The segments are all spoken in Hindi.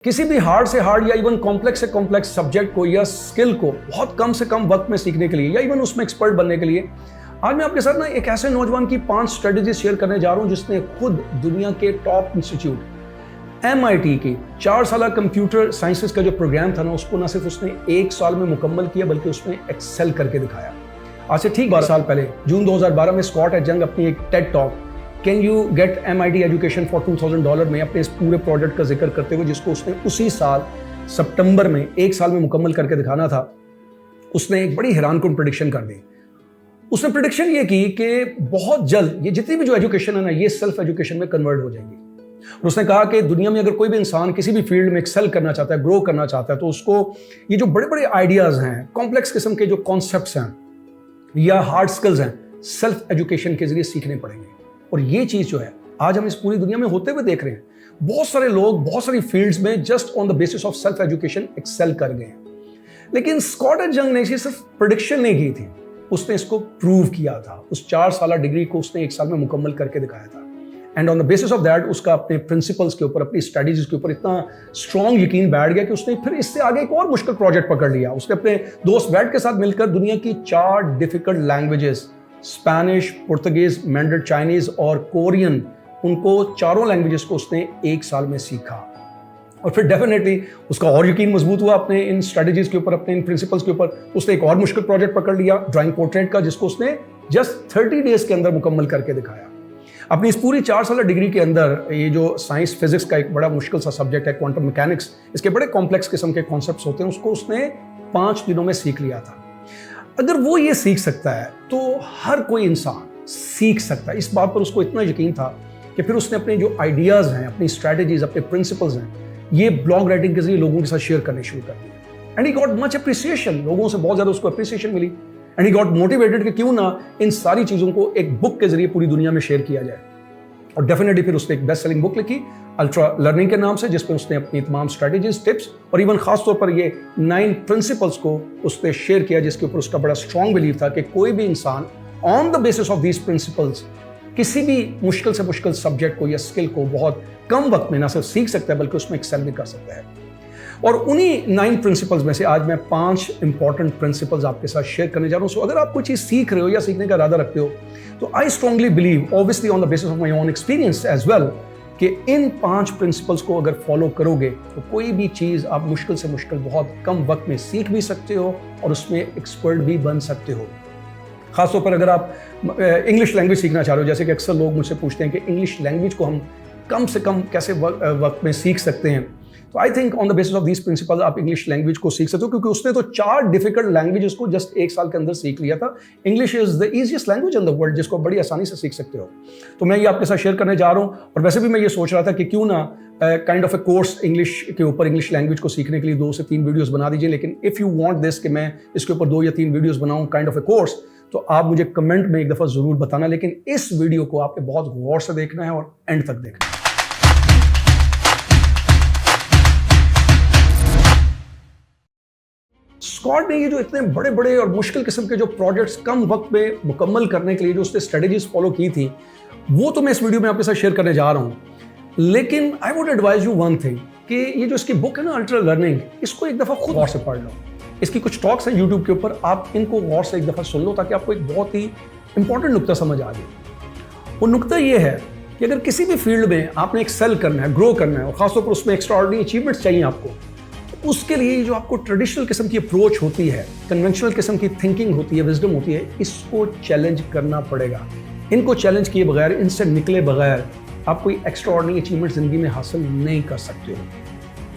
किसी भी हार्ड से हार्ड या इवन कॉम्प्लेक्स से कॉम्प्लेक्स सब्जेक्ट को या स्किल को बहुत कम से कम वक्त में सीखने के लिए या इवन उसमें एक्सपर्ट बनने के लिए आज मैं आपके साथ ना एक ऐसे नौजवान की 5 स्ट्रेटेजी शेयर करने जा रहा हूं जिसने खुद दुनिया के टॉप इंस्टीट्यूट MIT की 4 साल कंप्यूटर साइंसेस का जो प्रोग्राम था ना उसको ना सिर्फ उसने 1 साल में मुकम्मल किया बल्कि उसने एक्सेल करके दिखाया। आज से ठीक 12 साल पहले जून 2012 में स्कॉट एजंग अपनी एक Ted talk can you get MIT education for $2000 में अपने इस पूरे प्रोजेक्ट का जिक्र करते हुए जिसको उसने उसी साल सितंबर में 1 साल में मुकम्मल करके दिखाना था, उसने एक बड़ी हैरानकुन प्रेडिक्शन कर दी। उसने प्रेडिक्शन ये की कि बहुत जल्द ये जितनी भी जो एजुकेशन है ना ये सेल्फ एजुकेशन में कन्वर्ट हो जाएंगी। और उसने कहा कि दुनिया में अगर कोई भी इंसान किसी भी फील्ड में एक्सेल करना चाहता है, ग्रो करना चाहता है, तो उसको ये जो बड़े बड़े आइडियाज हैं, कॉम्प्लेक्स किस्म के जो कॉन्सेप्ट्स हैं या हार्ड स्किल्स हैं, सेल्फ एजुकेशन के जरिए सीखने पड़ेंगे। और ये चीज जो है आज हम इस पूरी दुनिया में होते हुए देख रहे हैं। बहुत सारे लोग बहुत सारी फील्ड्स में just on the basis of self education excel कर गए हैं। लेकिन स्कॉट एजंग ने सिर्फ प्रेडिक्शन नहीं की थी, उसने इसको प्रूव किया था। उस 4 साल डिग्री को उसने 1 साल में मुकम्मल करके दिखाया था। And on the basis of that उसका अपने प्रिंसिपल्स के ऊपर, अपनी स्ट्रेटजीज के ऊपर इतना स्ट्रॉन्ग यकीन बैठ गया कि उसने फिर इससे आगे एक और मुश्किल प्रोजेक्ट पकड़ लिया। उसने अपने दोस्त बैट के साथ मिलकर दुनिया की 4 difficult languages, Spanish, Portuguese, Mandarin, Chinese और कोरियन, उनको चारों लैंग्वेजेस को उसने 1 साल में सीखा। और फिर डेफिनेटली उसका और यकीन मजबूत हुआ अपने इन स्ट्रेटजीज के ऊपर, अपने इन प्रिंसिपल्स के ऊपर। उसने एक और मुश्किल प्रोजेक्ट पकड़ लिया, ड्राइंग पोर्ट्रेट का, जिसको उसने जस्ट 30 डेज के अंदर मुकम्मल करके दिखाया। अपनी इस पूरी 4 साल डिग्री के अंदर ये जो साइंस फिजिक्स का एक बड़ा मुश्किल सा सब्जेक्ट है, क्वांटम मैकेनिक्स, इसके बड़े कॉम्प्लेक्स किस्म के कॉन्सेप्ट्स होते हैं, उसको उसने 5 दिनों में सीख लिया था। अगर वो ये सीख सकता है तो हर कोई इंसान सीख सकता है। इस बात पर उसको इतना यकीन था कि फिर उसने अपने जो आइडियाज हैं, अपनी स्ट्रेटजीज, अपने प्रिंसिपल्स हैं, ये ब्लॉग राइटिंग के जरिए लोगों के साथ शेयर करने शुरू कर दिए। And he got much appreciation, लोगों से बहुत ज्यादा उसको अप्रिसिएशन मिली। एंड ही गॉट मोटिवेटेड कि क्यों ना इन सारी चीजों को एक बुक के जरिए पूरी दुनिया में शेयर किया जाए। और डेफिनेटली फिर उसने एक बेस्ट सेलिंग बुक लिखी अल्ट्रा लर्निंग के नाम से, जिसपे उसने अपनी तमाम स्ट्रेटजीज, टिप्स और इवन खास तौर पर ये 9 प्रिंसिपल्स को उसने शेयर किया, जिसके ऊपर उसका बड़ा स्ट्रॉन्ग बिलीव था कि कोई भी इंसान on the basis of these principles किसी भी मुश्किल से मुश्किल सब्जेक्ट को या स्किल को बहुत कम वक्त में ना सिर्फ सीख सकता है बल्कि उसमें एक्सेल भी कर सकता है। और उन्हीं 9 प्रिंसिपल्स में से आज मैं 5 इंपॉर्टेंट प्रिंसिपल्स आपके साथ शेयर करने जा रहा हूं। सो अगर आप कोई चीज सीख रहे हो या सीखने का इरादा रखते हो तो I strongly believe, obviously on the basis of my own experience as well, कि इन 5 प्रिंसिपल्स को अगर फॉलो करोगे तो कोई भी चीज आप मुश्किल से मुश्किल बहुत कम वक्त में सीख भी सकते हो और उसमें एक्सपर्ट भी बन सकते हो। खासतौर पर अगर आप इंग्लिश लैंग्वेज सीखना चाह रहे हो, जैसे कि अक्सर लोग मुझसे पूछते हैं कि इंग्लिश लैंग्वेज को हम कम से कम कैसे वक्त में सीख सकते हैं, तो I think on the basis of these principle आप इंग्लिश लैंग्वेज को सीख सकते हो, क्योंकि उसने तो 4 डिफिकल्ट लैंग्वेजेस को जस्ट 1 साल के अंदर सीख लिया था। English is the easiest language in the world, जिसको बड़ी आसानी से सीख सकते हो। तो मैं ये आपके साथ शेयर करने जा रहा हूँ। और वैसे भी मैं ये सोच रहा था कि क्यों ना kind of A course English के ऊपर, इंग्लिश लैंग्वेज को सीखने के लिए 2 से 3 वीडियोस बना दीजिए। लेकिन इफ यू वांट दिस कि मैं इसके ऊपर 2 या 3 वीडियोस बनाऊं काइंड ऑफ ए कोर्स, तो आप मुझे कमेंट में एक दफा जरूर बताना। लेकिन इस वीडियो को आपने बहुत गौर से देखना है और एंड तक देखना है। स्कॉट ने ये जो इतने बड़े बड़े और मुश्किल किस्म के जो प्रोजेक्ट्स कम वक्त में मुकम्मल करने के लिए जो उसने स्ट्रेटजीज फॉलो की थी, वो तो मैं इस वीडियो में आपके साथ शेयर करने जा रहा हूं। लेकिन I would advise you one thing कि ये जो इसकी बुक है ना अल्ट्रा लर्निंग, इसको एक दफा खुद गौर से पढ़ लो। इसकी कुछ टॉक्स हैं यूट्यूब के ऊपर, आप इनको गौर से एक दफा सुन लो ताकि आपको एक बहुत ही इंपॉर्टेंट नुक्ता समझ आ जाए। वो नुक्ता ये है कि अगर किसी भी फील्ड में आपने एक्सेल करना है, ग्रो करना है और खासतौर पर उसमें एक्स्ट्राऑर्डिनरी अचीवमेंट्स चाहिए आपको, उसके लिए जो आपको ट्रेडिशनल किस्म की अप्रोच होती है, कन्वेंशनल किस्म की थिंकिंग होती है, विजडम होती है, इसको चैलेंज करना पड़ेगा। इनको चैलेंज किए बगैर, इनसे निकले बगैर आप कोई एक्स्ट्राऑर्डिनरी अचीवमेंट जिंदगी में हासिल नहीं कर सकते हो,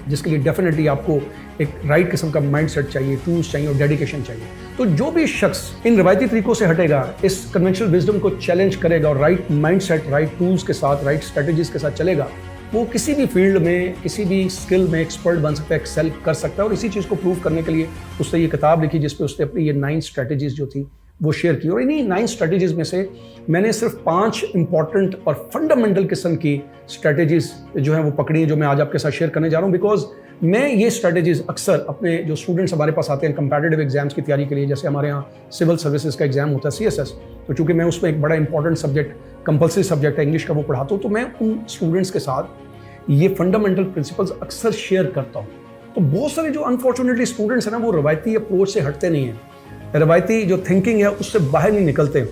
जिसके लिए डेफिनेटली आपको एक राइट किस्म का माइंडसेट चाहिए, टूल्स चाहिए और डेडिकेशन चाहिए। तो जो भी शख्स इन रिवायती तरीकों से हटेगा, इस कन्वेंशनल विजडम को चैलेंज करेगा और राइट माइंडसेट, राइट टूल्स के साथ, राइट स्ट्रेटजीज के साथ चलेगा, वो किसी भी फील्ड में, किसी भी स्किल में एक्सपर्ट बन सकता है, एक्सेल कर सकता है। और इसी चीज़ को प्रूव करने के लिए उसने ये किताब लिखी जिसपे उसने अपनी ये 9 स्ट्रेटजीज जो थी वो शेयर की। और इन्हीं 9 स्ट्रेटजीज में से मैंने सिर्फ 5 इंपॉर्टेंट और फंडामेंटल किस्म की स्ट्रेटजीज जो है वो पकड़ी हैं, जो मैं आज आपके साथ शेयर करने जा रहा हूँ। बिकॉज मैं ये स्ट्रेटजीज अक्सर अपने जो स्टूडेंट्स हमारे पास आते हैं कंपैटिटिव एग्जाम्स की तैयारी के लिए, जैसे हमारे यहाँ सिविल सर्विसेज का एग्जाम होता है CSS, तो चूंकि मैं उसमें एक बड़ा इंपॉर्टेंट सब्जेक्ट, कंपल्सरी सब्जेक्ट है इंग्लिश का, वो पढ़ाता हूँ, तो मैं उन स्टूडेंट्स के साथ ये फंडामेंटल प्रिंसिपल्स अक्सर शेयर करता हूँ। तो बहुत सारे जो अनफॉर्चुनेटली स्टूडेंट्स हैं ना, वो रवायती अप्रोच से हटते नहीं हैं, रवायती जो थिंकिंग है उससे बाहर नहीं निकलते,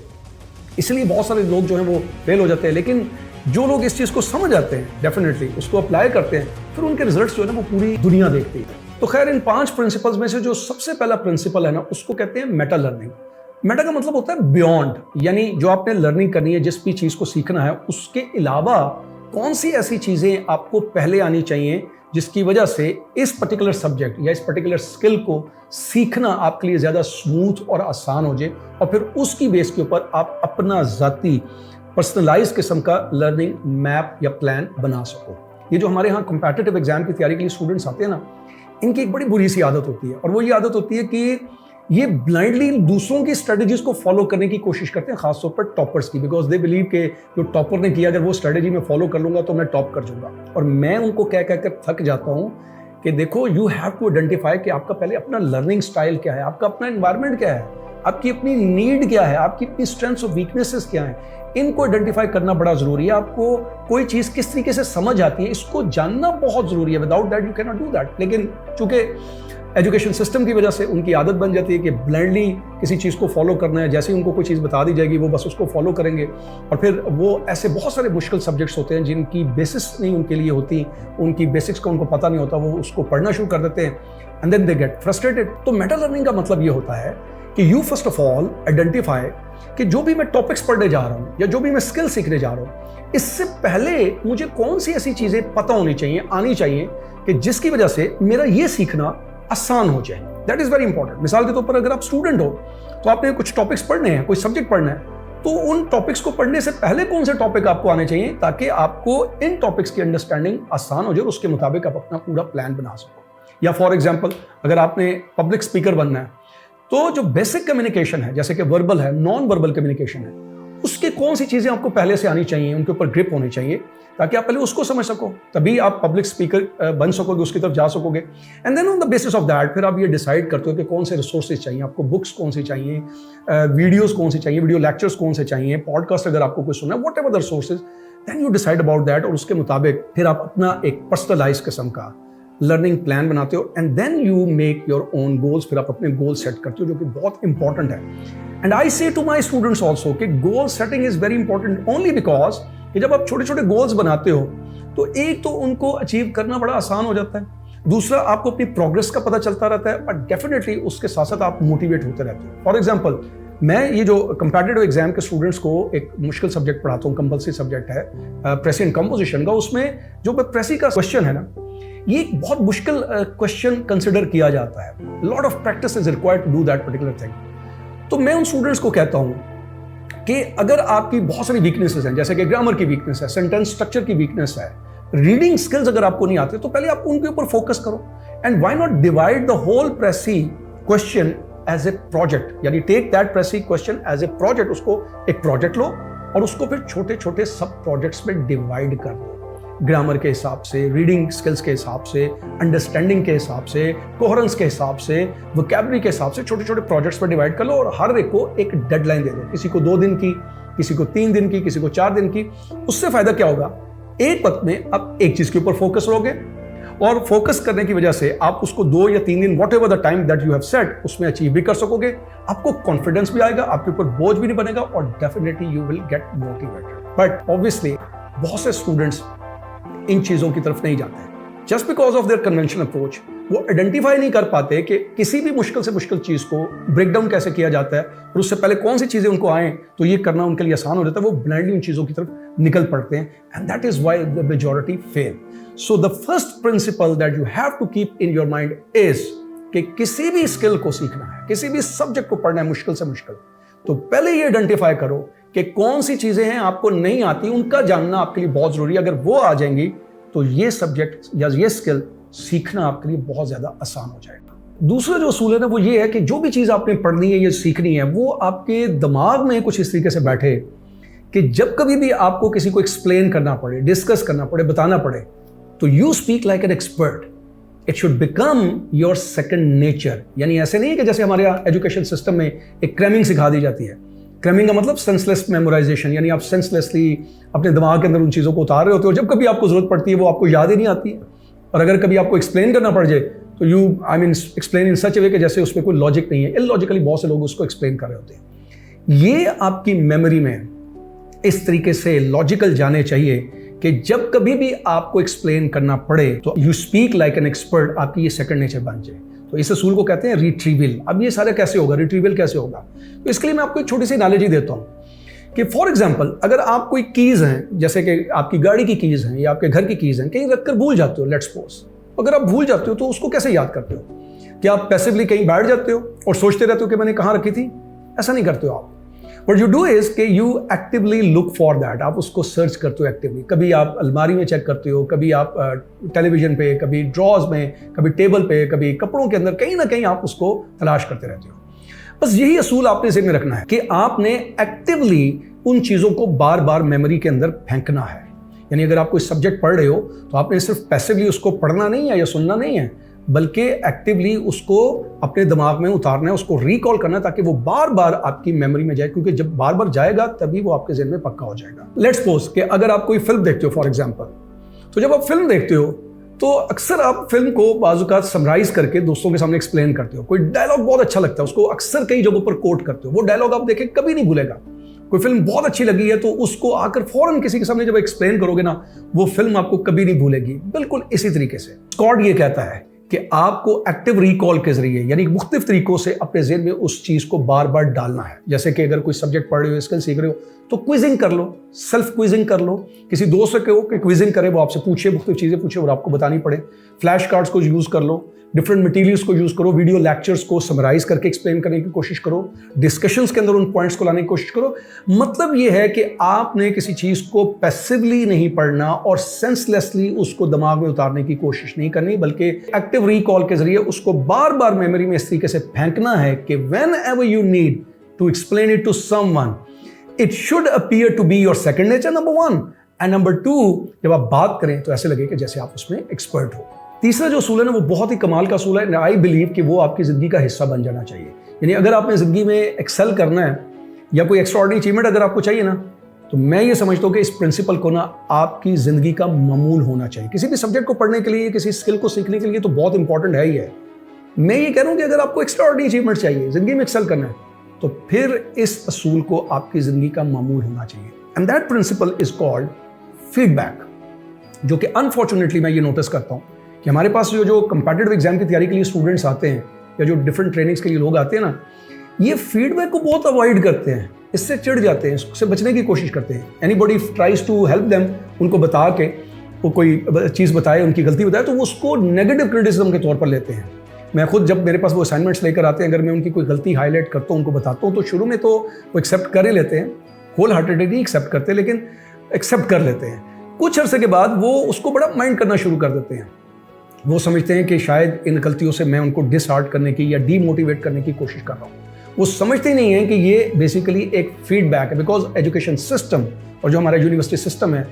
इसलिए बहुत सारे लोग जो हैं वो फेल हो जाते हैं। लेकिन जो लोग इस चीज़ को समझ जाते हैं, डेफिनेटली उसको अप्लाई करते हैं, फिर उनके रिजल्ट्स जो है ना वो पूरी दुनिया देखती है। तो खैर, इन 5 प्रिंसिपल्स में से जो सबसे पहला प्रिंसिपल है ना, उसको कहते हैं मेटा लर्निंग। मेटा का मतलब होता है बियॉन्ड, यानी जो आपने लर्निंग करनी है, जिस भी चीज़ को सीखना है, उसके अलावा कौन सी ऐसी चीज़ें आपको पहले आनी चाहिए जिसकी वजह से इस पर्टिकुलर सब्जेक्ट या इस पर्टिकुलर स्किल को सीखना आपके लिए ज़्यादा स्मूथ और आसान हो जाए, और फिर उसकी बेस के ऊपर आप अपना ज़ाती पर्सनलाइज किस्म का लर्निंग मैप या प्लान बना सको। ये जो हमारे यहाँ कॉम्पिटिटिव एग्जाम की तैयारी के लिए स्टूडेंट्स आते हैं ना, इनकी एक बड़ी बुरी सी आदत होती है, और वो ये आदत होती है कि ये ब्लाइंडली दूसरों की स्ट्रेटजीज को फॉलो करने की कोशिश करते हैं, खासतौर पर टॉपर्स की, बिकॉज दे बिलीव के जो टॉपर ने किया, अगर वो स्ट्रेटजी में फॉलो कर लूंगा तो मैं टॉप कर जाऊंगा। और मैं उनको कह कर थक जाता हूं कि देखो, यू हैव टू आइडेंटिफाई कि आपका पहले अपना लर्निंग स्टाइल क्या है, आपका अपना एनवायरनमेंट क्या है, आपकी अपनी नीड क्या है, आपकी अपनी स्ट्रेंथ्स और वीकनेसेस क्या है, इनको आइडेंटिफाई करना बड़ा जरूरी है। आपको कोई चीज़ किस तरीके से समझ आती है, इसको जानना बहुत जरूरी है। Without that you can not do that. लेकिन चूंकि एजुकेशन सिस्टम की वजह से उनकी आदत बन जाती है कि ब्लाइंडली किसी चीज़ को फॉलो करना है, जैसे ही उनको कोई चीज़ बता दी जाएगी वो बस उसको फॉलो करेंगे, और फिर वो ऐसे बहुत सारे मुश्किल सब्जेक्ट्स होते हैं जिनकी बेसिस नहीं उनके लिए होती, उनकी बेसिक्स का उनको पता नहीं होता, वो उसको पढ़ना शुरू कर देते हैं, and then they get frustrated. तो मेटा लर्निंग का मतलब ये होता है कि you first of all identify कि जो भी मैं टॉपिक्स पढ़ने जा रहा हूँ या जो भी मैं स्किल सीखने जा रहा हूँ, इससे पहले मुझे कौन सी ऐसी चीज़ें पता होनी चाहिए, आनी चाहिए, कि जिसकी वजह से मेरा ये सीखना आसान हो जाए। That is very important. मिसाल के तौर पर अगर आप स्टूडेंट हो तो आपने कुछ टॉपिक्स पढ़ने हैं, कोई सब्जेक्ट पढ़ना है, तो उन टॉपिक्स को पढ़ने से पहले कौन से टॉपिक आपको आने चाहिए, ताकि आपको इन टॉपिक्स की अंडरस्टैंडिंग आसान हो जाए और उसके मुताबिक आप अपना पूरा प्लान बना सको। या फॉर एग्जाम्पल, अगर आपने पब्लिक स्पीकर बनना है, तो जो बेसिक कम्युनिकेशन है, जैसे कि वर्बल है, नॉन वर्बल कम्युनिकेशन है, उसके कौन सी चीजें आपको पहले से आनी चाहिए, उनके ऊपर ग्रिप होनी चाहिए, ताकि आप पहले उसको समझ सको, तभी आप पब्लिक स्पीकर बन सकोगे, उसकी तरफ जा सकोगे। And then on the basis of that फिर आप ये डिसाइड करते हो कि कौन से रिसोर्सेज चाहिए आपको, बुक्स कौन सी चाहिए, वीडियोस कौन सी चाहिए, वीडियो लेक्चर्स कौन से चाहिए, पॉडकास्ट अगर आपको कुछ सुनना है, whatever the resources, then you decide about that, और उसके मुताबिक फिर आप अपना एक पर्सनलाइज किस्म का लर्निंग प्लान बनाते हो, and then you make your own goals. फिर आप अपने गोल सेट करते हो, जो कि बहुत इंपॉर्टेंट है। एंड आई से टू माई स्टूडेंट्स ऑल्सो कि goal setting is very important only because कि जब आप छोटे छोटे गोल्स बनाते हो तो एक तो उनको अचीव करना बड़ा आसान हो जाता है, दूसरा आपको अपनी प्रोग्रेस का पता चलता रहता है, और डेफिनेटली उसके साथ साथ आप मोटिवेट होते रहते हो। फॉर एग्जाम्पल, मैं ये जो कंपैटिटिव एग्जाम के स्टूडेंट्स को एक मुश्किल सब्जेक्ट पढ़ाता हूँ, कंपल्सरी सब्जेक्ट है प्रेसी एंड कंपोजिशन का। उसमें जो प्रेसी का क्वेश्चन है ना, ये एक बहुत मुश्किल क्वेश्चन कंसिडर किया जाता है। Lot of practice is required to do that particular thing. तो मैं उन स्टूडेंट्स को कहता हूँ कि अगर आपकी बहुत सारी वीकनेसेस हैं, जैसे कि ग्रामर की वीकनेस है, सेंटेंस स्ट्रक्चर की वीकनेस है, रीडिंग स्किल्स अगर आपको नहीं आते, तो पहले आप उनके ऊपर फोकस करो। And why not divide the whole precis question as a project, यानी take that precis question as a project, उसको एक प्रोजेक्ट लो और उसको फिर छोटे छोटे सब प्रोजेक्ट्स में डिवाइड कर दो, ग्रामर के हिसाब से, रीडिंग स्किल्स के हिसाब से, अंडरस्टैंडिंग के हिसाब से, कोहेरेंस के हिसाब से, वोकैबुलरी के हिसाब से छोटे छोटे प्रोजेक्ट्स में डिवाइड कर लो, और हर एक को एक डेडलाइन दे दो। किसी को 2 दिन की, किसी को 3 दिन की, किसी को 4 दिन की। उससे फायदा क्या होगा, एक वक्त में आप एक चीज के ऊपर फोकस करोगे, और फोकस करने की वजह से आप उसको 2 या 3 दिन, what ever the time that you have set, उसमें अचीव भी कर सकोगे। आपको कॉन्फिडेंस भी आएगा, आपके ऊपर बोझ भी नहीं बनेगा, और definitely you will get motivated. But obviously बहुत से स्टूडेंट्स इन चीजों की तरफ नहीं जाते हैं, just because of their conventional approach. वो आइडेंटिफाई नहीं कर पाते कि किसी भी मुश्किल से मुश्किल चीज को ब्रेक डाउन कैसे किया जाता है, और उससे पहले कौन सी चीजें उनको आए तो ये करना उनके लिए आसान हो जाता है। वो ब्लाइंडली उन चीजों की तरफ निकल पड़ते हैं, and that is why the majority fail. So the first principle that you have to keep in your mind is कि किसी भी स्किल को सीखना है, किसी भी सब्जेक्ट को पढ़ना है मुश्किल से मुश्किल, तो पहले ये आइडेंटिफाई करो कि कौन सी चीजें हैं आपको नहीं आती, उनका जानना आपके लिए बहुत जरूरी है। अगर वो आ जाएंगी तो ये सब्जेक्ट या ये स्किल सीखना आपके लिए बहुत ज्यादा आसान हो जाएगा। दूसरा जो असूल है ना, वो ये है कि जो भी चीज आपने पढ़नी है या सीखनी है, वो आपके दिमाग में कुछ इस तरीके से बैठे कि जब कभी भी आपको किसी को एक्सप्लेन करना पड़े, डिस्कस करना पड़े, बताना पड़े, तो you speak like an expert. It should become your second nature. यानी ऐसे नहीं है कि जैसे हमारे यहाँ एजुकेशन सिस्टम में एक क्रैमिंग सिखा दी जाती है, क्रैमिंग का मतलब सेंसलेस मेमोराइजेशन, यानी आप सेंसलेसली अपने दिमाग के अंदर उन चीज़ों को उतार रहे होते हो और जब कभी आपको ज़रूरत पड़ती है वो आपको याद ही नहीं आती है। और अगर कभी आपको एक्सप्लेन करना पड़ जाए तो यू एक्सप्लेन इन सच वे कि जैसे उसमें कोई लॉजिक नहीं है, इलॉजिकली बहुत से लोग उसको एक्सप्लेन कर रहे होते हैं। ये आपकी मेमोरी में इस तरीके से लॉजिकल जाने चाहिए कि जब कभी भी आपको एक्सप्लेन करना पड़े तो you speak like an expert, आपकी ये सेकंड नेचर बन जाए। तो इस असूल को कहते हैं रिट्रीवल। अब ये सारा कैसे होगा, रिट्रीवल कैसे होगा? तो इसके लिए मैं आपको एक छोटी सी एनालॉजी देता हूँ कि फॉर एग्जांपल अगर आप कोई कीज़ हैं, जैसे कि आपकी गाड़ी की कीज़ हैं या आपके घर की कीज़ हैं, कहीं रखकर भूल जाते हो, लेट्स सपोज, अगर आप भूल जाते हो तो उसको कैसे याद करते हो? क्या आप पैसिवली कहीं बैठ जाते हो और सोचते रहते हो कि मैंने कहाँ रखी थी? ऐसा नहीं करते हो आप। What you do is कि you actively look for that, आप उसको सर्च करते हो एक्टिवली। कभी आप अलमारी में चेक करते हो, कभी आप टेलीविजन पे, कभी ड्रॉज में, कभी टेबल पे, कभी कपड़ों के अंदर, कहीं ना कहीं आप उसको तलाश करते रहते हो। बस यही असूल आपने ज़हन में रखना है कि आपने एक्टिवली उन चीज़ों को बार बार मेमोरी के अंदर फेंकना है। यानी अगर आप कोई सब्जेक्ट पढ़ रहे हो तो आपने सिर्फ पैसिवली उसको पढ़ना नहीं है या सुनना नहीं है, बल्कि एक्टिवली उसको अपने दिमाग में उतारना है, उसको रिकॉल करना है ताकि वो बार बार आपकी मेमोरी में जाए, क्योंकि जब बार बार जाएगा तभी वो आपके ज़हन में पक्का हो जाएगा। लेट्स सपोज कि अगर आप कोई फिल्म देखते हो फॉर एग्जांपल, तो जब आप फिल्म देखते हो तो अक्सर आप फिल्म को बाज़-औक़ात समराइज करके दोस्तों के सामने एक्सप्लेन करते हो। कोई डायलॉग बहुत अच्छा लगता है, उसको अक्सर कई जगहों पर कोट करते हो, वो डायलॉग आप देखें कभी नहीं भूलेगा। कोई फिल्म बहुत अच्छी लगी है तो उसको आकर फौरन किसी के सामने जब एक्सप्लेन करोगे ना, वो फिल्म आपको कभी नहीं भूलेगी। बिल्कुल इसी तरीके से स्कॉट ये कहता है कि आपको एक्टिव रिकॉल के जरिए, यानी मुख्तलिफ तरीकों से अपने ज़हन में उस चीज़ को बार बार डालना है। जैसे कि अगर कोई सब्जेक्ट पढ़ रहे हो, स्किल सीख रहे हो, तो क्विजिंग कर लो, सेल्फ क्विजिंग कर लो। किसी दोस्त से कहो कि क्विजिंग करे, वो आपसे पूछे, मुख्तलिफ चीज़ें पूछे और आपको बतानी पड़े। फ्लैश कार्ड्स को यूज़ कर लो, डिफरेंट मटेरियल्स को यूज़ करो, वीडियो लेक्चर्स को समराइज करके एक्सप्लेन करने की कोशिश करो, डिस्कशंस के अंदर उन पॉइंट्स को लाने की कोशिश करो। मतलब ये है कि आपने किसी चीज़ को पैसिवली नहीं पढ़ना और सेंसलेसली उसको दिमाग में उतारने की कोशिश नहीं करनी, बल्कि एक्टिव रिकॉल के जरिए उसको बार बार मेमोरी में इस तरीके से फेंकना है कि whenever you need to explain it to someone, it should appear to be your second nature, number 1, and number 2, जब आप बात करें तो ऐसे लगे कि जैसे आप उसमें एक्सपर्ट हो। तीसरा जो असूल है ना, वो बहुत ही कमाल का असूल है। आई बिलीव कि वो आपकी ज़िंदगी का हिस्सा बन जाना चाहिए। यानी अगर आपने ज़िंदगी में एक्सेल करना है या कोई एक्स्ट्राऑर्डिनरी अचीवमेंट अगर आपको चाहिए ना, तो मैं ये समझता हूँ कि इस प्रिंसिपल को ना आपकी ज़िंदगी का मामूल होना चाहिए। किसी भी सब्जेक्ट को पढ़ने के लिए, किसी स्किल को सीखने के लिए तो बहुत इंपॉर्टेंट है ही है। मैं ये कह रहा हूँ कि अगर आपको एक्स्ट्राऑर्डिनरी अचीवमेंट चाहिए, ज़िंदगी में एक्सेल करना है, तो फिर इस असूल को आपकी ज़िंदगी का मामूल होना चाहिए। And that principle is called feedback, जो कि अनफॉर्चुनेटली मैं ये नोटिस करता हूँ कि हमारे पास जो कंपेटिटिव एग्जाम की तैयारी के लिए स्टूडेंट्स आते हैं या जो डिफरेंट ट्रेनिंग्स के लिए लोग आते हैं ना, ये फीडबैक को बहुत अवॉइड करते हैं, इससे चिढ़ जाते हैं, इससे बचने की कोशिश करते हैं। Anybody tries to help them, उनको बता के वो कोई चीज़ बताए, उनकी गलती बताए, तो वो उसको नेगेटिव क्रिटिसिज्म के तौर पर लेते हैं। मैं खुद जब मेरे पास वो असाइनमेंट्स लेकर आते हैं, अगर मैं उनकी कोई गलती हाईलाइट करता हूँ, उनको बताता हूँ, तो शुरू में तो वो एक्सेप्ट कर ही लेते हैं, होल हार्टेडली नहीं एक्सेप्ट करते, लेकिन एक्सेप्ट कर लेते हैं। कुछ अरसे के बाद वो उसको बड़ा माइंड करना शुरू कर देते हैं। वो समझते हैं कि शायद इन गलतियों से मैं उनको डिसहार्ट करने की या डीमोटिवेट करने की कोशिश कर रहा हूँ। वो समझते ही नहीं है कि ये बेसिकली एक फीडबैक है, बिकॉज एजुकेशन सिस्टम और जो हमारा यूनिवर्सिटी सिस्टम है,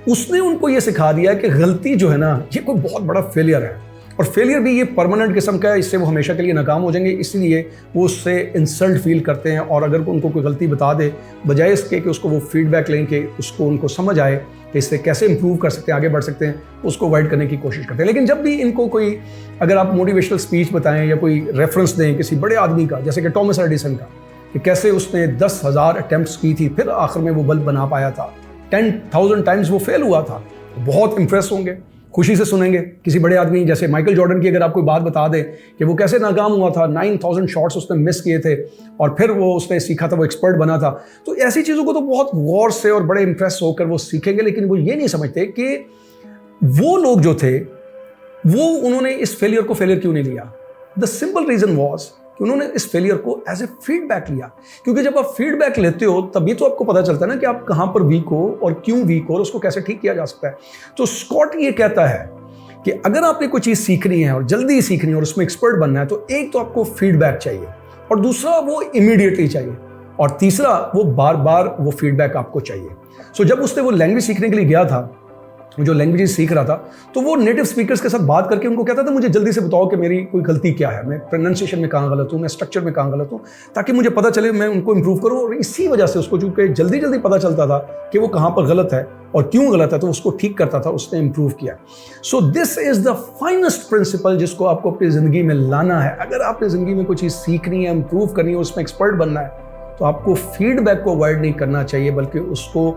उसने उनको ये सिखा दिया है कि गलती जो है ना, ये कोई बहुत बड़ा फेलियर है, और फेलियर भी ये परमानेंट किस्म का है, इससे वो हमेशा के लिए नाकाम हो जाएंगे। इसलिए वो उससे इंसल्ट फील करते हैं, और अगर उनको कोई गलती बता दे, बजाय इसके कि उसको वो फीडबैक लें कि उसको उनको समझ आए कि इससे कैसे इंप्रूव कर सकते हैं, आगे बढ़ सकते हैं, उसको अवॉइड करने की कोशिश करते हैं। लेकिन जब भी इनको कोई, अगर आप मोटिवेशनल स्पीच बताएं या कोई रेफरेंस दें किसी बड़े आदमी का, जैसे कि टॉमस एडिसन का, कि कैसे उसने 10,000 अटैम्प्ट्स की थी, फिर आखिर में वो बल्ब बना पाया था, 10,000 टाइम्स वो फेल हुआ था, बहुत इंप्रेस होंगे, खुशी से सुनेंगे। किसी बड़े आदमी जैसे माइकल जॉर्डन की अगर आप कोई बात बता दें कि वो कैसे नाकाम हुआ था, 9,000 शॉट्स उसने मिस किए थे और फिर वो उसने सीखा था, वो एक्सपर्ट बना था, तो ऐसी चीज़ों को तो बहुत गौर से और बड़े इंप्रेस होकर वो सीखेंगे। लेकिन वो ये नहीं समझते कि वो लोग जो थे, वो उन्होंने इस फेलियर को फेलियर क्यों नहीं लिया। द सिंपल रीज़न वॉज कि उन्होंने इस फेलियर को एज ए फीडबैक लिया, क्योंकि जब आप फीडबैक लेते हो तभी तो आपको पता चलता है ना कि आप कहाँ पर वीक हो और क्यों वीक हो और उसको कैसे ठीक किया जा सकता है। तो स्कॉट ये कहता है कि अगर आपने कोई चीज़ सीखनी है और जल्दी सीखनी है और उसमें एक्सपर्ट बनना है, तो एक तो आपको फीडबैक चाहिए, और दूसरा वो इमीडिएटली चाहिए, और तीसरा वो बार बार वो फीडबैक आपको चाहिए। सो जब उसने वो लैंग्वेज सीखने के लिए गया था, जो लैंग्वेजेस सीख रहा था, तो वो नेटिव स्पीकर्स के साथ बात करके उनको कहता था मुझे जल्दी से बताओ कि मेरी कोई गलती क्या है, मैं प्रोनाउंसिएशन में कहाँ गलत हूँ, मैं स्ट्रक्चर में कहाँ गलत हूँ, ताकि मुझे पता चले, मैं उनको इंप्रूव करूँ। और इसी वजह से उसको चूंकि जल्दी जल्दी पता चलता था कि वो कहाँ पर गलत है और क्यों गलत है, तो उसको ठीक करता था, उसने इंप्रूव किया। So this is the finest principle जिसको आपको अपनी ज़िंदगी में लाना है। अगर आपने ज़िंदगी में कोई चीज़ सीखनी है, इंप्रूव करनी है, उसमें एक्सपर्ट बनना है, तो आपको फीडबैक को अवॉइड नहीं करना चाहिए, बल्कि उसको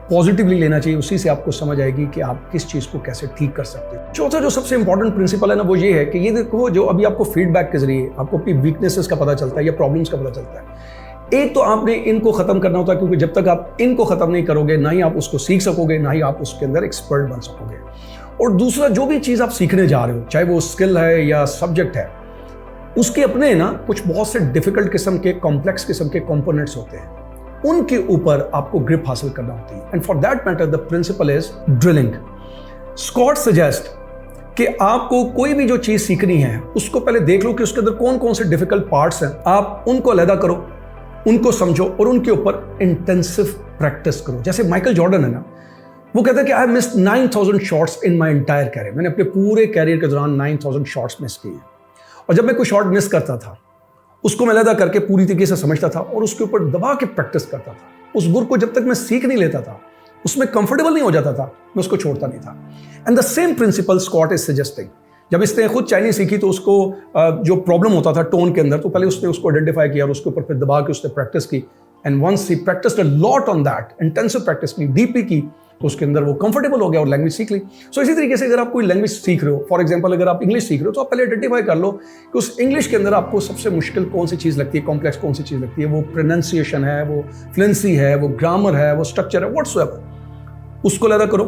पॉजिटिवली लेना चाहिए। उसी से आपको समझ आएगी कि आप किस चीज़ को कैसे ठीक कर सकते हो। चौथा जो सबसे इंपॉर्टेंट प्रिंसिपल है ना, वो ये है कि ये देखो, जो अभी आपको फीडबैक के जरिए आपको अपनी वीकनेसेस का पता चलता है या प्रॉब्लम्स का पता चलता है, एक तो आपने इनको ख़त्म करना होता है, क्योंकि जब तक आप इनको ख़त्म नहीं करोगे, ना ही आप उसको सीख सकोगे, ना ही आप उसके अंदर एक्सपर्ट बन सकोगे। और दूसरा, जो भी चीज़ आप सीखने जा रहे हो, चाहे वो स्किल है या सब्जेक्ट है, उसके अपने ना कुछ बहुत से डिफिकल्ट किस्म के, कॉम्प्लेक्स किस्म के कंपोनेंट्स होते हैं, उनके ऊपर आपको ग्रिप हासिल करना होती है। And for that matter the principle is drilling. Scott suggest कि आपको कोई भी जो चीज सीखनी है, उसको पहले देख लो कि उसके अंदर कौन कौन से डिफिकल्ट पार्ट्स हैं, आप उनको अलहदा करो, उनको समझो और उनके ऊपर इंटेंसिव प्रैक्टिस करो। जैसे माइकल जॉर्डन है ना, वो कहता है कि I have missed 9000 shots in my entire career. मैंने अपने पूरे कैरियर के दौरान 9000 शॉट्स मिस किए हैं। और जब मैं कोई शॉट मिस करता था, उसको मैं अलहदा करके पूरी तरीके से समझता था और उसके ऊपर दबा के प्रैक्टिस करता था। उस गुर को जब तक मैं सीख नहीं लेता था, उसमें कंफर्टेबल नहीं हो जाता था, मैं उसको छोड़ता नहीं था। And the same principle Scott is suggesting. जब इसने खुद चाइनीज सीखी, तो उसको जो प्रॉब्लम होता था टोन के अंदर, तो पहले उसने उसको आइडेंटिफाई किया और उसके ऊपर फिर दबा के उसने प्रैक्टिस की। And once he practised a lot on that, intensive practice की, डीपली की, तो उसके अंदर वो कंफर्टेबल हो गया और लैंग्वेज सीख ली। सो इसी तरीके से अगर आप कोई लैंग्वेज सीख रहे हो, फॉर एग्जांपल अगर आप इंग्लिश सीख रहे हो, तो आप पहले आइडेंटिफाई कर लो कि उस इंग्लिश के अंदर आपको सबसे मुश्किल कौन सी चीज़ लगती है, कॉम्प्लेक्स कौन सी चीज़ लगती है। वो प्रोनाउंसिएशन है, वो फ्लुएंसी है, वो ग्रामर है, वो स्ट्रक्चर है, व्हाट्सएवर। उसको अलग करो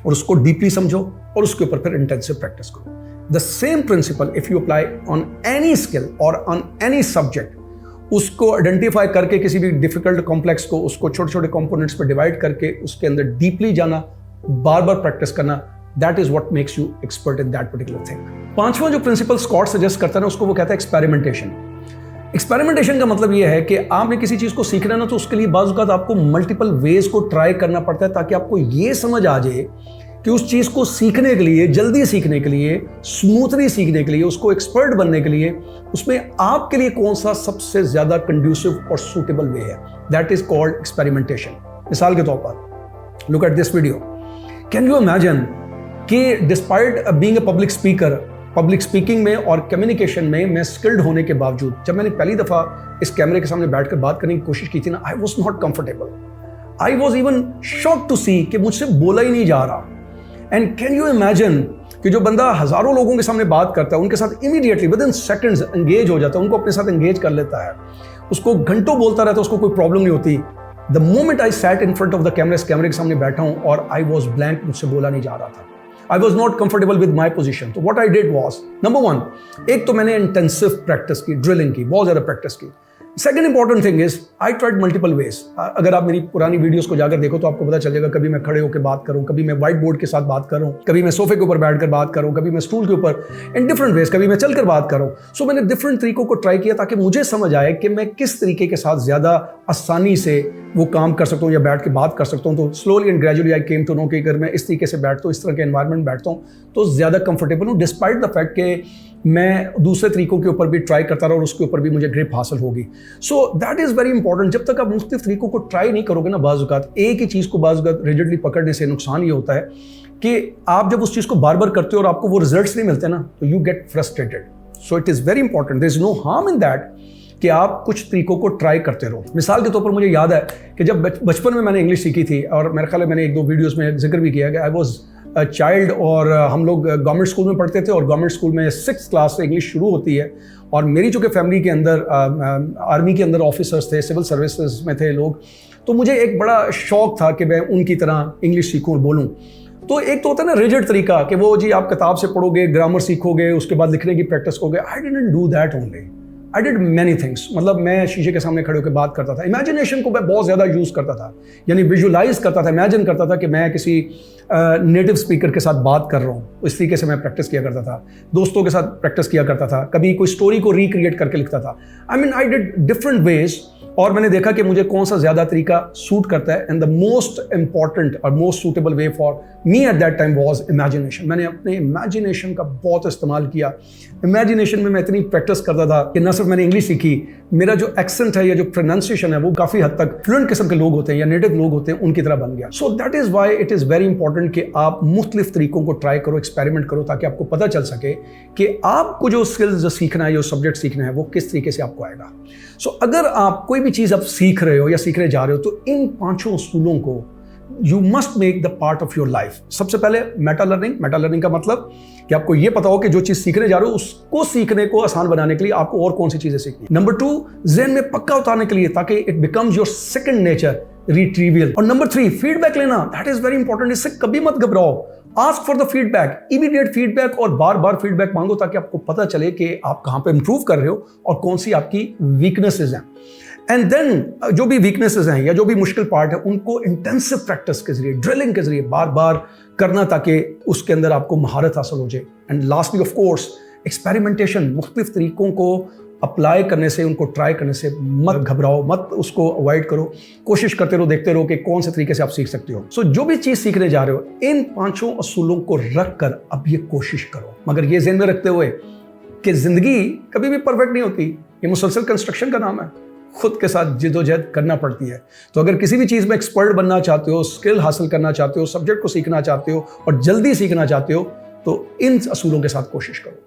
और उसको डीपली समझो और उसके ऊपर फिर इंटेंसिव प्रैक्टिस करो। The same principle if you apply on any skill और ऑन एनी सब्जेक्ट, उसको आइडेंटिफाई करके किसी भी डिफिकल्ट कॉम्प्लेक्स को, उसको छोटे छोटे कंपोनेंट्स पर डिवाइड करके उसके अंदर डीपली जाना, बार बार प्रैक्टिस करना, that is what makes you expert in that particular thing. पांचवा जो प्रिंसिपल स्कॉट सजेस्ट करता है ना, उसको वो कहता है एक्सपेरिमेंटेशन। एक्सपेरिमेंटेशन का मतलब ये है कि आपने किसी चीज को सीखना ना, तो उसके लिए बाज़ औक़ात आपको मल्टीपल वेज को ट्राई करना पड़ता है, ताकि आपको ये समझ आ जाए कि उस चीज़ को सीखने के लिए, जल्दी सीखने के लिए, स्मूथली सीखने के लिए, उसको एक्सपर्ट बनने के लिए, उसमें आपके लिए कौन सा सबसे ज़्यादा कंड्यूसिव और सूटेबल वे है। That is called experimentation. मिसाल के तौर पर, look at this video. Can you imagine कि despite being a public speaker, public speaking में और कम्युनिकेशन में मैं स्किल्ड होने के बावजूद, जब मैंने पहली दफ़ा इस कैमरे के सामने बैठकर बात करने की कोशिश की थी ना, I was not comfortable. I was even shocked to see कि मुझसे बोला ही नहीं जा रहा। एंड कैन यू इमेजिन कि जो बंदा हजारों लोगों के सामने बात करता है, उनके साथ immediately with in seconds engage हो जाता है, उनको अपने साथ एंगेज कर लेता है, उसको घंटों बोलता रहता है, उसको कोई प्रॉब्लम नहीं होती। The moment I sat in front of the camera, इस कैमरे के सामने बैठा हूं और आई वॉज ब्लैंक, मुझसे बोला नहीं जा रहा था। I was not comfortable with my position. तो what I did was, number one, एक तो मैंने इंटेंसिव प्रैक्टिस की, ड्रिलिंग की, बहुत ज़्यादा प्रैक्टिस की। Second important thing is I tried multiple ways. अगर आप मेरी पुरानी वीडियोस को जाकर देखो तो आपको पता चलेगा, कभी मैं खड़े होकर बात करूं, कभी मैं व्हाइट बोर्ड के साथ बात करूं, कभी मैं सोफे के ऊपर बैठकर बात करूं, कभी मैं स्टूल के ऊपर, इन डिफरेंट वेज, कभी मैं चलकर बात करूं। सो मैंने डिफरेंट तरीकों को ट्राई किया ताकि मुझे समझ आए कि मैं किस तरीके के साथ ज़्यादा आसानी से वो काम कर सकता हूँ या बैठ के बात कर सकता हूँ। तो slowly and gradually I came to know कि अगर मैं इस तरीके से बैठता हूँ, इस तरह के एनवायरनमेंट बैठता हूँ, तो ज़्यादा कंफर्टेबल हूँ, डिस्पाइट द फैक्ट कि मैं दूसरे तरीकों के ऊपर भी ट्राई करता रहा और उसके ऊपर भी मुझे ग्रिप हासिल होगी। So that is very important. जब तक आप मुख्तलिफ तरीकों को ट्राई नहीं करोगे ना, बाज़ औक़ात एक ही चीज़ को बाज़ औक़ात रिजिडली पकड़ने से नुकसान ये होता है कि आप जब उस चीज़ को बार बार करते हो और आपको वो रिजल्ट्स नहीं मिलते ना, तो you get frustrated. So it is very important, there is no harm in that कि आप कुछ तरीकों को ट्राई करते रहो। मिसाल के तौर पर मुझे याद है कि जब बचपन में मैंने इंग्लिश सीखी थी, और मेरे ख्याल है मैंने एक दो वीडियोस में जिक्र भी किया कि आई वॉज चाइल्ड, और हम लोग गवर्नमेंट स्कूल में पढ़ते थे और गवर्नमेंट स्कूल में 6th क्लास से इंग्लिश शुरू होती है। और मेरी चूँकि फैमिली के अंदर आर्मी के अंदर ऑफिसर्स थे, सिविल सर्विसेज में थे लोग, तो मुझे एक बड़ा शौक था कि मैं उनकी तरह इंग्लिश सीखूँ और बोलूँ। तो एक तो होता है ना रिजिड तरीका कि वो जी आप किताब से पढ़ोगे, ग्रामर सीखोगे, उसके बाद लिखने की प्रैक्टिस करोगे। I didn't do that only, I did many things. मतलब मैं शीशे के सामने खड़े होकर बात करता था, इमेजिनेशन को मैं बहुत ज़्यादा यूज़ करता था, यानी विजुलाइज करता था, इमेजिन करता था कि मैं किसी नेटिव स्पीकर के साथ बात कर रहा हूँ, इस तरीके से मैं प्रैक्टिस किया करता था, दोस्तों के साथ प्रैक्टिस किया करता था, कभी कोई स्टोरी को रिक्रिएट करके लिखता था। आई डिड डिफरेंट वेज, और मैंने देखा कि मुझे कौन सा ज़्यादा तरीका सूट करता है। एंड द मोस्ट इंपॉर्टेंट और most suitable way for me at that time was imagination. मैंने अपने इमेजिनेशन का बहुत इस्तेमाल किया। इमेजिनेशन में मैं इतनी प्रैक्टिस करता था कि न सिर्फ मैंने इंग्लिश सीखी, मेरा जो एक्सेंट है या जो प्रोनाउंसिएशन है वो काफ़ी हद तक फ्लुएंट किस्म के लोग होते हैं या नेटिव लोग होते हैं उनकी तरह बन गया। So that is why it is very important कि आप मुख्तलिफ तरीकों को ट्राई करो, एक्सपेरिमेंट करो, ताकि आपको पता चल सके कि आपको जो स्किल्स जो सीखना है, जो सब्जेक्ट सीखना है, वो किस तरीके से आपको आएगा। सो अगर आप कोई भी चीज़ आप सीख रहे हो या सीखने जा रहे हो तो इन 5 असूलों को you must make the part of your life. सबसे पहले मेटा लर्निंग का मतलब कि आपको ये पता हो कि जो चीज़ सीखने जा रहे हो उसको सीखने को आसान बनाने के लिए आपको और कौन सी चीज़ें सीखनी। नंबर 2, ज़हन में पक्का उतारने के लिए, ताकि it becomes your second nature, retrieval. और नंबर 3, फीडबैक लेना, दैट इज वेरी इंपॉर्टेंट। इससे कभी मत घबराओ, ask for the feedback, immediate feedback, और बार बार फीडबैक मांगो ताकि आपको पता चले कि आप कहाँ पे इंप्रूव कर रहे हो और कौन सी आपकी वीकनेसेस हैं। एंड देन जो भी वीकनेसेस हैं या जो भी मुश्किल पार्ट है उनको इंटेंसिव प्रैक्टिस के जरिए, ड्रिलिंग के जरिए बार बार करना, ताकि उसके अंदर आपको महारत हासिल हो जाए। And lastly of course experimentation, मुख्तलिफ तरीकों को अप्लाई करने से, उनको ट्राई करने से मत घबराओ, मत उसको अवॉइड करो, कोशिश करते रहो, देखते रहो कि कौन से तरीके से आप सीख सकते हो। सो जो भी चीज़ सीखने जा रहे हो इन 5 असूलों को रख कर अब ये कोशिश करो, मगर ये ज़हन में रखते हुए कि ज़िंदगी कभी भी परफेक्ट नहीं होती, ये मुसलसल कंस्ट्रक्शन का नाम है, खुद के साथ जिदोजहद करना पड़ती है। तो अगर किसी भी चीज़ में एक्सपर्ट बनना चाहते हो, स्किल हासिल करना चाहते हो, सब्जेक्ट को सीखना चाहते हो और जल्दी सीखना चाहते हो, तो इन असूलों के साथ कोशिश करो।